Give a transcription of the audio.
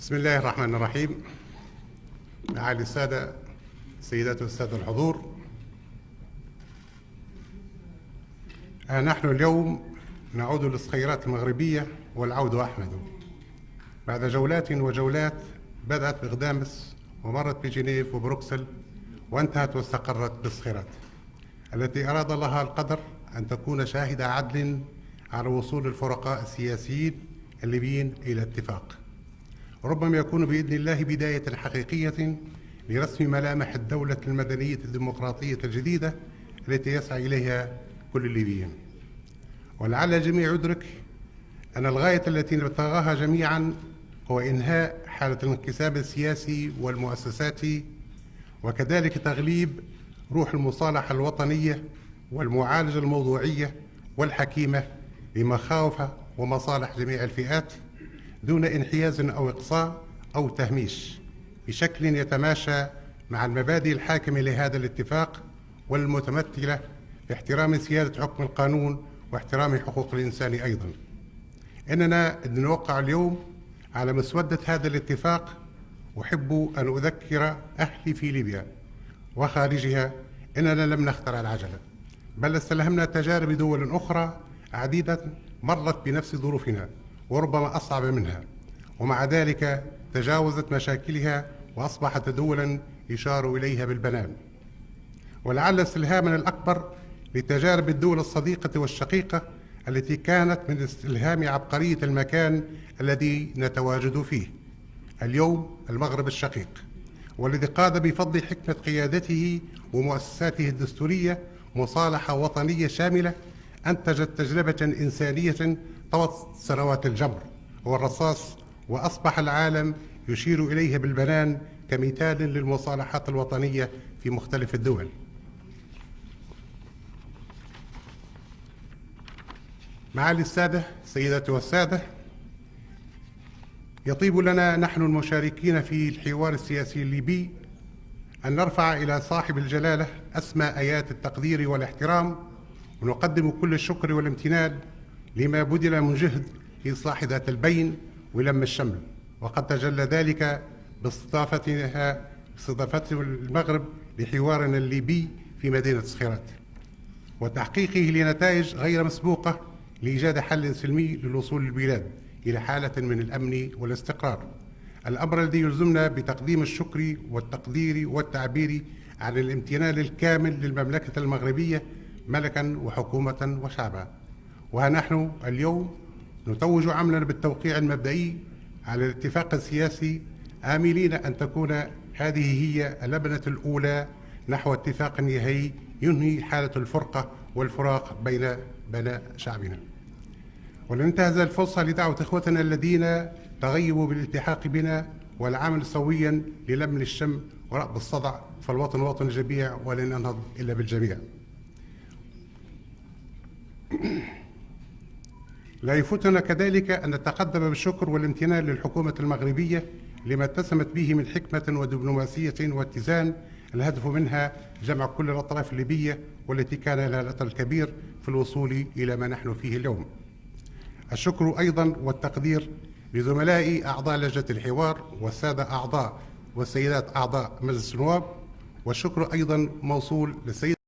بسم الله الرحمن الرحيم. معالي السادة، سيدات والسادة الحضور، نحن اليوم نعود للصخيرات المغربية والعود أحمد بعد جولات وجولات بدأت بغدامس ومرت بجنيف وبروكسل وانتهت واستقرت بالصخيرات التي أراد الله القدر أن تكون شاهدة عدل على وصول الفرقاء السياسيين الليبيين إلى اتفاق، وربما يكون بإذن الله بداية حقيقية لرسم ملامح الدولة المدنية الديمقراطية الجديدة التي يسعى إليها كل الليبيين. ولعل الجميع يدرك أن الغاية التي نبتغاها جميعا هو إنهاء حالة الانقسام السياسي والمؤسساتي، وكذلك تغليب روح المصالحة الوطنية والمعالجة الموضوعية والحكيمة لمخاوف ومصالح جميع الفئات دون انحياز أو إقصاء أو تهميش، بشكل يتماشى مع المبادئ الحاكمة لهذا الاتفاق والمتمثلة في احترام سيادة حكم القانون واحترام حقوق الإنسان أيضا. إننا نوقع اليوم على مسودة هذا الاتفاق. أحب أن أذكر أهلي في ليبيا وخارجها إننا لم نخترع العجلة، بل استلهمنا تجارب دول أخرى عديدة مرت بنفس ظروفنا وربما أصعب منها، ومع ذلك تجاوزت مشاكلها وأصبحت دولا يشار إليها بالبنان. ولعل استلهامنا الأكبر لتجارب الدول الصديقة والشقيقة التي كانت من استلهام عبقرية المكان الذي نتواجد فيه اليوم، المغرب الشقيق، والذي قاد بفضل حكمة قيادته ومؤسساته الدستورية مصالحة وطنية شاملة أنتجت تجربة إنسانية طوت سنوات الجمر والرصاص، وأصبح العالم يشير إليها بالبنان كمثال للمصالحات الوطنية في مختلف الدول. معالي السادة، سيداتي والسادة، يطيب لنا نحن المشاركين في الحوار السياسي الليبي أن نرفع إلى صاحب الجلالة أسمى آيات التقدير والاحترام، ونقدم كل الشكر والامتنان لما بذل من جهد في إصلاح ذات البين ولم الشمل، وقد تجلى ذلك باستضافة المغرب لحوارنا الليبي في مدينة الصخيرات وتحقيقه لنتائج غير مسبوقة لإيجاد حل سلمي للوصول البلاد إلى حالة من الأمن والاستقرار، الأمر الذي يلزمنا بتقديم الشكر والتقدير والتعبير عن الامتنان الكامل للمملكة المغربية ملكا وحكومة وشعبا. وها نحن اليوم نتوج عملنا بالتوقيع المبدئي على الاتفاق السياسي، آملين أن تكون هذه هي اللبنة الأولى نحو اتفاق نهائي ينهي حالة الفرقة والفراق بين بناء شعبنا. ولننتهز الفرصة لدعوة إخوتنا الذين تغيبوا بالالتحاق بنا والعمل سويا للم الشمل ورأب الصدع، فالوطن وطن الجميع ولن ننهض إلا بالجميع. لا يفوتنا كذلك أن نتقدم بالشكر والامتنان للحكومة المغربية لما اتسمت به من حكمة ودبلوماسية واتزان، الهدف منها جمع كل الأطراف الليبية والتي كان لها الأثر الكبير في الوصول إلى ما نحن فيه اليوم. الشكر أيضا والتقدير لزملائي أعضاء لجنة الحوار والسادة أعضاء والسيدات أعضاء مجلس النواب، والشكر أيضا موصول للسيد